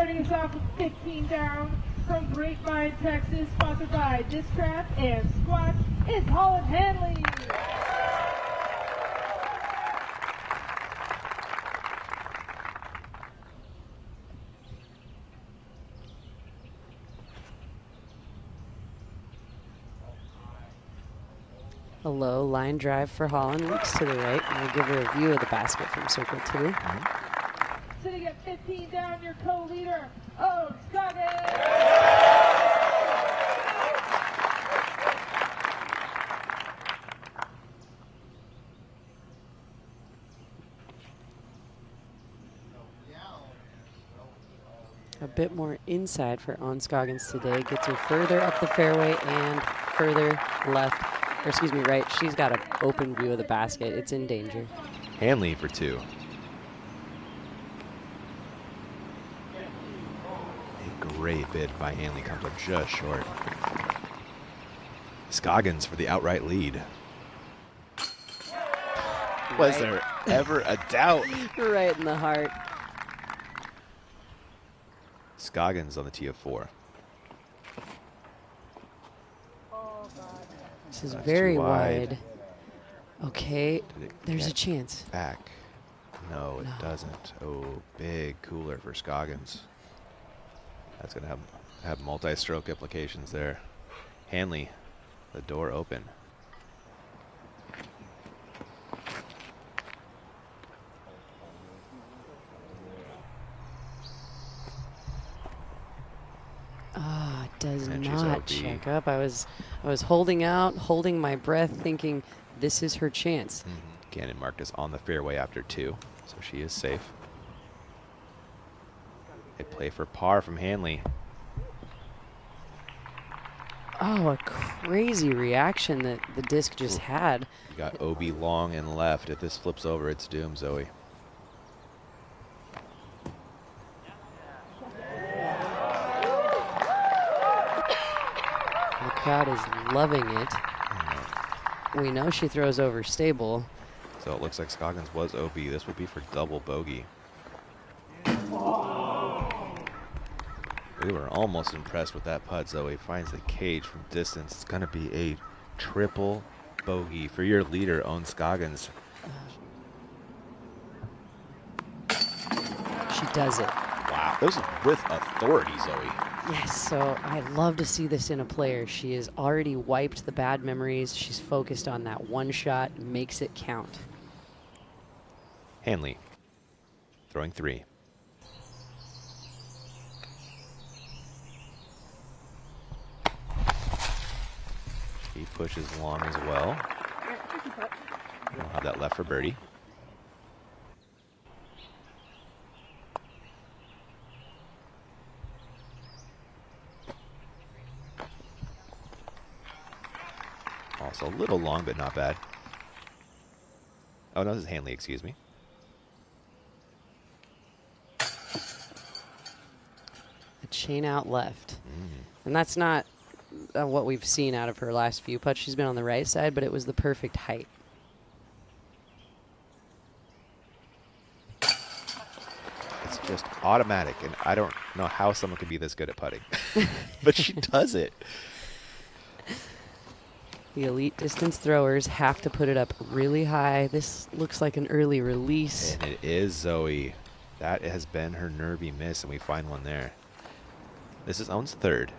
Starting us off with 15 down from Grapevine, Texas, sponsored by Discraft and Squatch, it's Holyn Handley. A low line drive for Holyn, looks to the right, and we'll give her a view of the basket from circle 2. Sitting at 15 down, your co-leader, Scoggins. A bit more inside for Scoggins today. Gets her further up the fairway and further left, or excuse me, right. She's got an open view of the basket. It's in danger. Hanley for 2. A great bid by Hanley, comes up just short. Scoggins for the outright lead. Was there ever a doubt? Right in the heart. Scoggins on the tee of 4. This is That's very too wide. Okay, Did it there's a get chance. Back. No, it doesn't. Oh, big cooler for Scoggins. That's going to have multi-stroke implications there. Hanley, the door open. Does And she's not OB. check up. I was holding out, holding my breath, thinking this is her chance. Gannon marked us on the fairway after 2, so she is safe. A play for par from Hanley. Oh, a crazy reaction that the disc just had. You got OB long and left. If this flips over, it's doom, Zoe. The crowd is loving it. We know she throws over stable. So it looks like Scoggins was OB. This would be for double bogey. We were almost impressed with that putt, Zoe. Finds the cage from distance. It's going to be a triple bogey for your leader, Scoggins. She does it. Wow, this is with authority, Zoe. Yes, so I love to see this in a player. She has already wiped the bad memories. She's focused on that one shot, makes it count. Hanley, throwing 3. He pushes long as well. We'll have that left for birdie. Also a little long, but not bad. Oh, no, this is Hanley, excuse me. A chain out left. And that's not what we've seen out of her last few putts. She's been on the right side, but it was the perfect height. It's just automatic, and I don't know how someone can be this good at putting. But she does it. The elite distance throwers have to put it up really high. This looks like an early release. And it is Zoe. That has been her nervy miss, and we find one there. This is Owen's 3rd.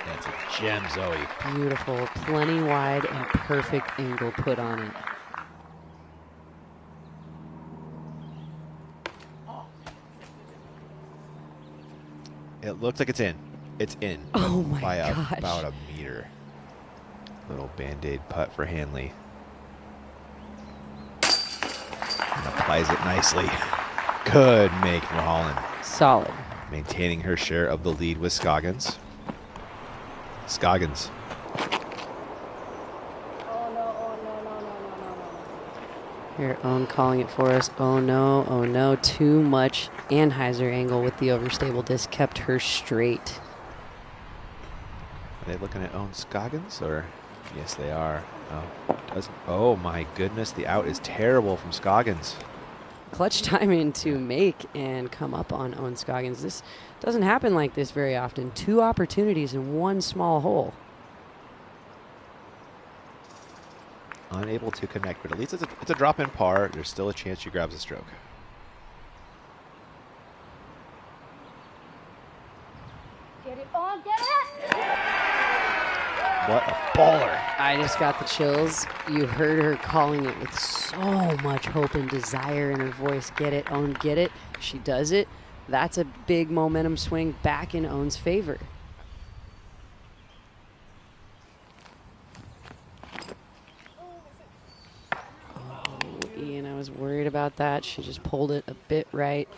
That's a gem, Zoe. Beautiful, plenty wide and perfect angle put on it. It looks like it's in. It's in. Oh my by gosh. about a meter. Little Band-Aid putt for Hanley. And applies it nicely. Good make from Holyn. Solid. Maintaining her share of the lead with Scoggins. Scoggins. Here, Owen calling it for us. Oh no, too much Anheuser angle with the overstable disc kept her straight. Are they looking at Owen Scoggins or? Yes, they are. Oh my goodness, the out is terrible from Scoggins. Clutch timing to make and come up on Owen Scoggins. This doesn't happen like this very often. 2 opportunities in 1 small hole. Unable to connect, but at least it's a drop-in par. There's still a chance she grabs a stroke. Get it on, get it! What a baller. I just got the chills. You heard her calling it with so much hope and desire in her voice. Get it, Owen, get it. She does it. That's a big momentum swing back in Owen's favor. Ian, I was worried about that. She just pulled it a bit right.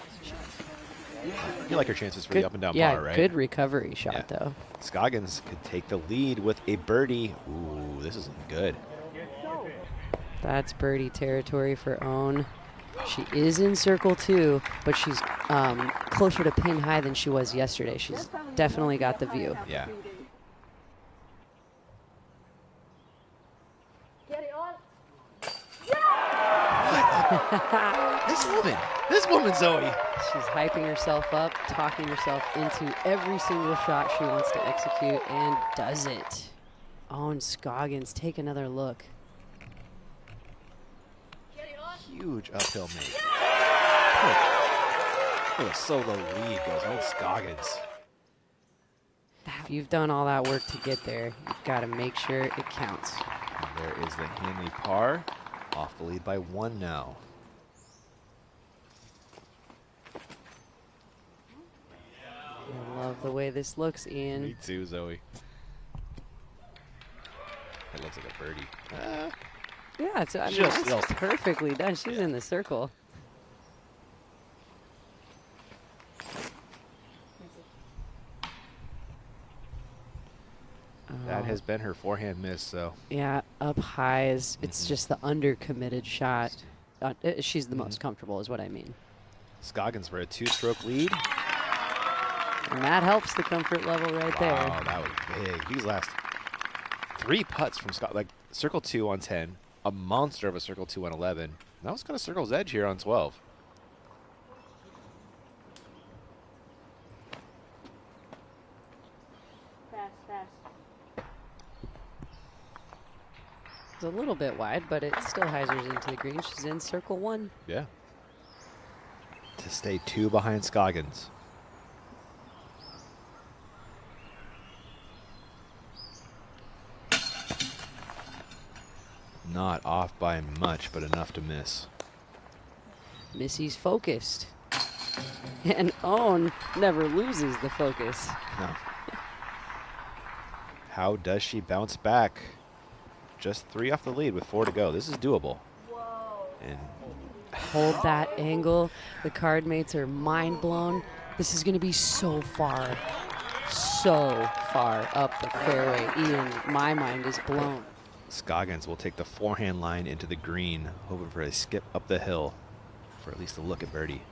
You like her chances for Good, the up and down yeah, par, right? good recovery shot, Yeah. though. Scoggins could take the lead with a birdie. Ooh, this isn't good. That's birdie territory for Owen. She is in circle 2, but she's closer to pin high than she was yesterday. She's definitely got the view. Yeah. Get it on. This woman, Zoe. She's hyping herself up, talking herself into every single shot she wants to execute, and does it. Owen Scoggins, take another look. Get it on. Huge uphill make. Oh, solo lead goes Owen Scoggins. If you've done all that work to get there, you've got to make sure it counts. And there is the Handley par. Off the lead by 1 now. I love the way this looks, Ian. Me too, Zoe. That looks like a birdie. Yeah, it's, I mean, Just that's still. perfectly done. She's in the circle. That has been her forehand miss, so. Yeah, up high is, it's just the under-committed shot. She's the most comfortable is what I mean. Scoggins for a 2-stroke lead. And that helps the comfort level right there. Wow, that was big. These last 3 putts from Scott, like circle 2 on 10, a monster of a circle 2 on 11. That was kind of circle's edge here on 12. Fast, fast. It's a little bit wide, but it still hyzers into the green. She's in circle 1. Yeah. To stay 2 behind Scoggins. Not off by much, but enough to miss. Missy's focused. And Owen never loses the focus. No. How does she bounce back? Just 3 off the lead with 4 to go. This is doable. Whoa. And Hold that angle. The card mates are mind blown. This is going to be so far up the fairway. Ian, my mind is blown. Scoggins will take the forehand line into the green, hoping for a skip up the hill for at least a look at birdie.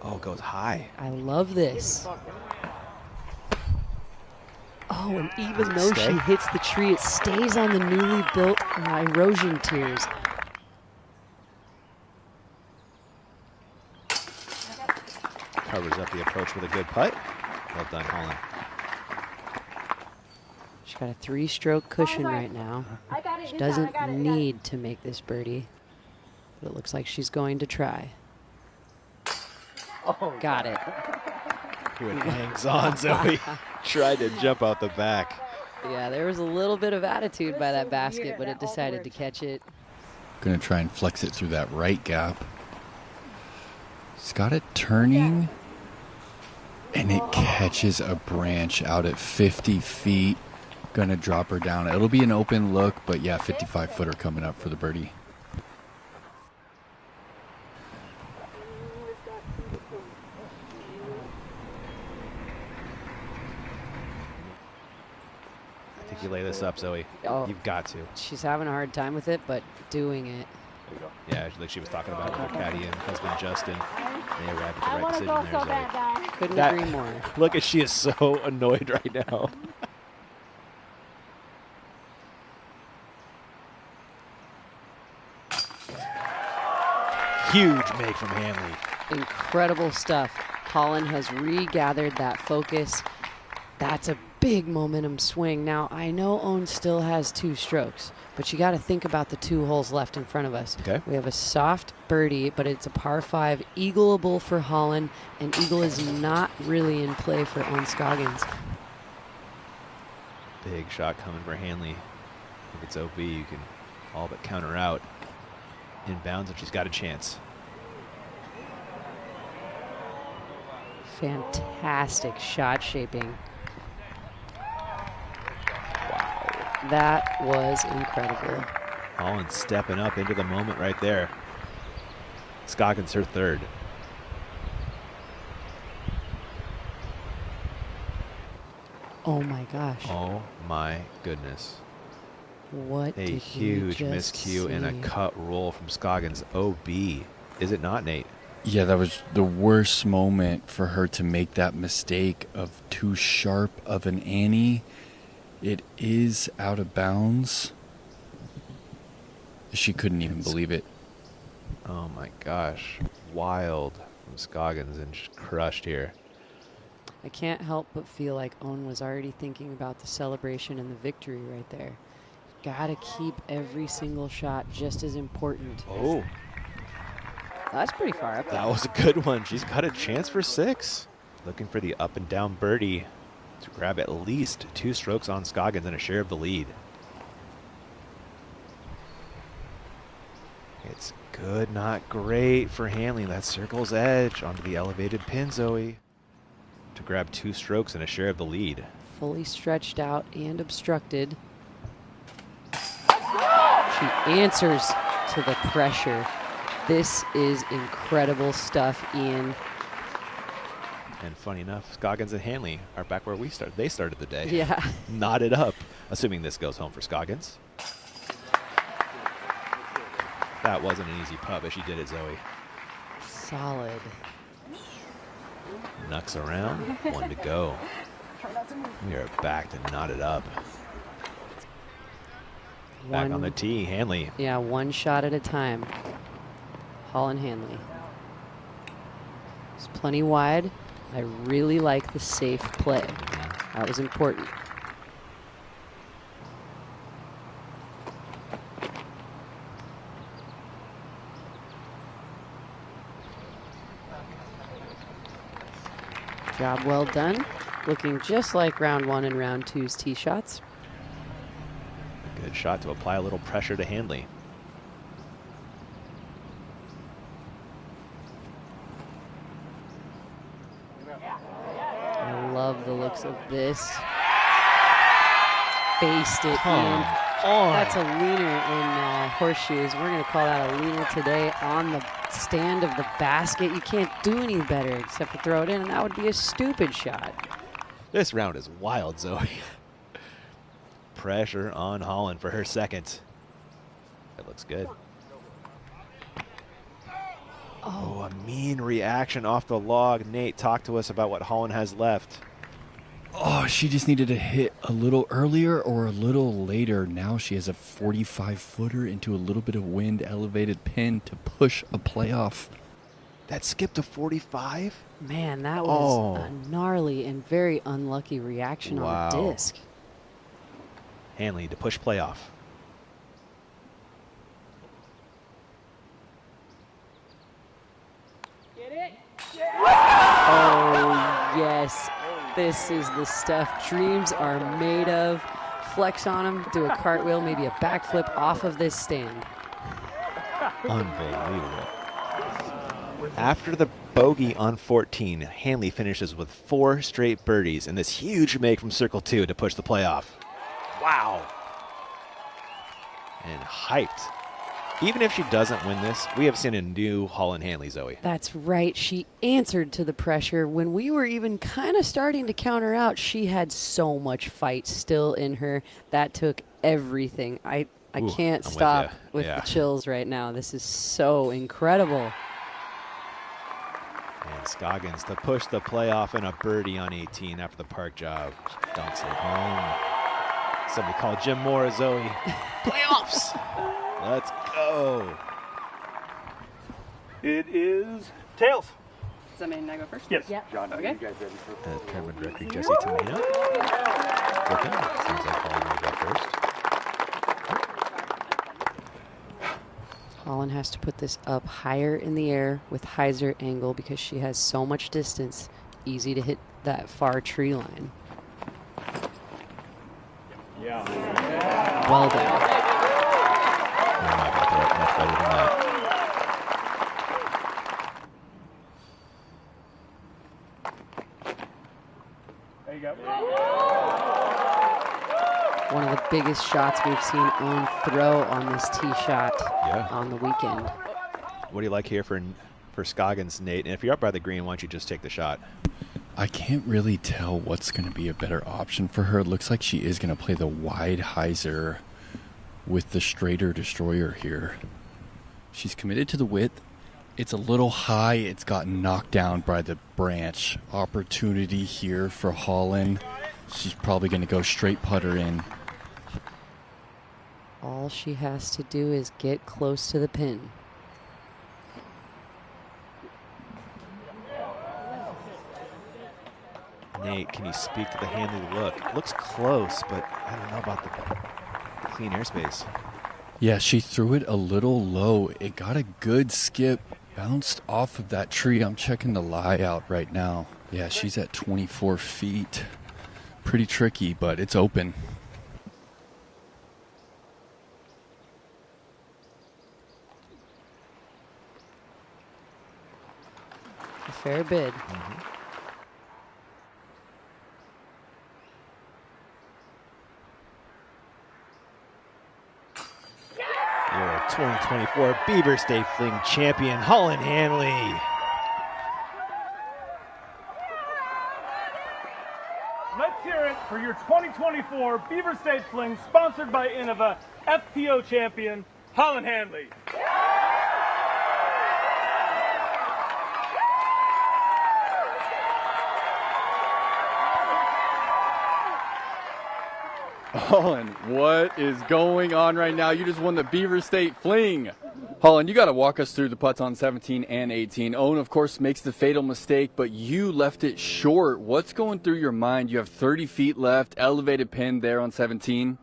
Oh, it goes high. I love this. Oh, and even though Stay? she hits the tree, it stays on the newly built erosion tiers. Covers up the approach with a good putt. Well done, Holyn. She's got a 3-stroke cushion right now. I got it. She this time, I doesn't got it, need to make this birdie, but it looks like she's going to try. Got it. It hangs on, Zoe. Tried to jump out the back. Yeah, there was a little bit of attitude by that basket, but it decided to catch it. Gonna try and flex it through that right gap. It's got it turning, and it catches a branch out at 50 feet. Gonna drop her down. It'll be an open look, but yeah, 55-footer coming up for the birdie. I think you lay this up, Zoe. Oh. You've got to. She's having a hard time with it, but doing it. Yeah, like she was talking about with her caddy and husband Justin. They arrived at I the right want to decision go there, so Zoe. bad, guys. Couldn't That- agree more. Look at she is so annoyed right now. huge make from Hanley. Incredible stuff. Holyn has regathered that focus. That's a big momentum swing. Now, I know Owen still has 2 strokes, but you got to think about the 2 holes left in front of us. Okay. We have a soft birdie, but it's a par 5, eagleable for Holyn, and eagle is not really in play for Owen Scoggins. Big shot coming for Hanley. If it's OB, you can all but counter out. Inbounds, and she's got a chance. Fantastic shot shaping. That was incredible. Holyn stepping up into the moment right there. Scoggins her 3rd. Oh my gosh. Oh my goodness. What A did huge we just miscue and a see? cut roll from Scoggins. OB. Is it not, Nate? Yeah, that was the worst moment for her to make that mistake of too sharp of an Annie. It is out of bounds. She couldn't even believe it. Oh my gosh. Wild from Scoggins and just crushed here. I can't help but feel like Owen was already thinking about the celebration and the victory right there. Gotta keep every single shot just as important. Oh, That's pretty far up there. that was a good one. She's got a chance for 6. Looking for the up and down birdie to grab at least 2 strokes on Scoggins and a share of the lead. It's good, not great for Hanley. That circle's edge onto the elevated pin, Zoe, to grab 2 strokes and a share of the lead. Fully stretched out and obstructed. She answers to the pressure. This is incredible stuff, Ian. And funny enough, Scoggins and Hanley are back where we started. They started the day. Yeah. Knotted up, assuming this goes home for Scoggins. That wasn't an easy putt, but she did it, Zoe. Solid. Knucks around, 1 to go. We are back to knotted up. Back on the tee, Hanley. Yeah, 1 shot at a time. Holyn Handley. It's plenty wide. I really like the safe play. That was important. Job well done. Looking just like round 1 and round 2's tee shots. A good shot to apply a little pressure to Handley. I love the looks of this. Based it Come in. on. That's a leaner in horseshoes. We're going to call that a leaner today on the stand of the basket. You can't do any better except for throw it in, and that would be a stupid shot. This round is wild, Zoe. Pressure on Holyn for her 2nd. It looks good. Oh, a mean reaction off the log. Nate, talk to us about what Holyn has left. Oh, she just needed to hit a little earlier or a little later. Now she has a 45-footer into a little bit of wind elevated pin to push a playoff. That skipped to 45? Man, that was Oh. a gnarly and very unlucky reaction on the Wow. disc. Hanley to push playoff. Get it? Oh, yes. This is the stuff dreams are made of. Flex on them, do a cartwheel, maybe a backflip off of this stand. Unbelievable. After the bogey on 14, Hanley finishes with 4 straight birdies and this huge make from circle 2 to push the playoff. Wow. And hyped. Even if she doesn't win this, we have seen a new Holyn Handley, Zoe. That's right. She answered to the pressure. When we were even kind of starting to counter out, she had so much fight still in her. That took everything. I Ooh, can't I'm with stop ya. with Yeah. the chills right now. This is so incredible. And Scoggins to push the playoff and a birdie on 18 after the park job. Dunks it home. Somebody call Jim Moore, Zoe. Playoffs! Let's go. It is tails. Does that mean I go first? Yes. Yep. John, Okay. are you guys ready for Tournament director Jesse Tomino. Looking. Seems like Holyn will go first. Holyn has to put this up higher in the air with hyzer angle because she has so much distance. Easy to hit that far tree line. Yeah. Well done. I'm not going to throw it much better than that. There you go. One of the biggest shots we've seen on throw on this tee shot Yeah. on the weekend. What do you like here for Scoggins, Nate? And if you're up by the green, why don't you just take the shot? I can't really tell what's going to be a better option for her. It looks like she is going to play the wide hyzer with the straighter destroyer here. She's committed to the width. It's a little high. It's gotten knocked down by the branch. Opportunity here for Holyn. She's probably going to go straight putter in. All she has to do is get close to the pin. Nate, can you speak to the Handley look? Looks close, but I don't know about the clean airspace. Yeah, she threw it a little low. It got a good skip, bounced off of that tree. I'm checking the lie out right now. Yeah, she's at 24 feet. Pretty tricky, but it's open. A fair bid. Your 2024 Beaver State Fling champion, Holyn Handley. Let's hear it for your 2024 Beaver State Fling, sponsored by Innova, FPO champion, Holyn Handley. Holyn, what is going on right now? You just won the Beaver State Fling. Holyn, you got to walk us through the putts on 17 and 18. Owen, of course, makes the fatal mistake, but you left it short. What's going through your mind? You have 30 feet left, elevated pin there on 17.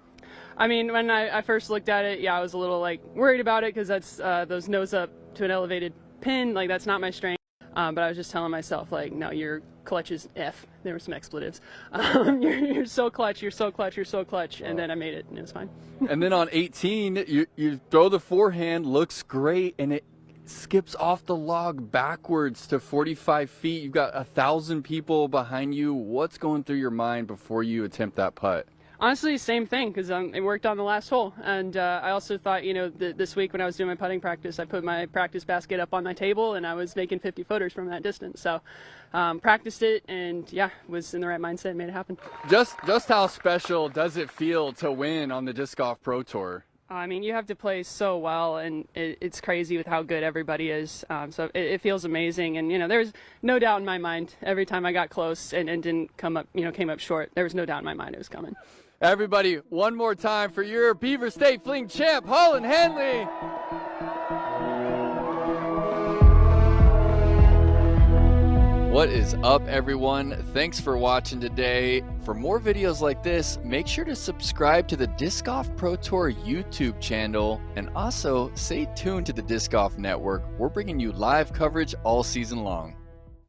I mean, when I first looked at it, yeah, I was a little like worried about it because that's those nose up to an elevated pin. Like that's not my strength. But I was just telling myself like, no, your clutch is F. There were some expletives. You're so clutch. You're so clutch. You're so clutch. And then I made it, and it was fine. And then on 18, you throw the forehand, looks great, and it skips off the log backwards to 45 feet. You've got 1,000 people behind you. What's going through your mind before you attempt that putt? Honestly, same thing, because it worked on the last hole. And I also thought, you know, this week when I was doing my putting practice, I put my practice basket up on my table, and I was making 50 footers from that distance. So practiced it, and yeah, was in the right mindset and made it happen. Just how special does it feel to win on the Disc Golf Pro Tour? I mean, you have to play so well, and it's crazy with how good everybody is. So it feels amazing, and you know, there's no doubt in my mind every time I got close and didn't come up, you know, came up short. There was no doubt in my mind it was coming. Everybody, one more time for your Beaver State Fling champ, Holyn Handley. What is up, everyone? Thanks for watching today. For more videos like this, make sure to subscribe to the Disc Golf Pro Tour YouTube channel, and also stay tuned to the Disc Golf Network. We're bringing you live coverage all season long.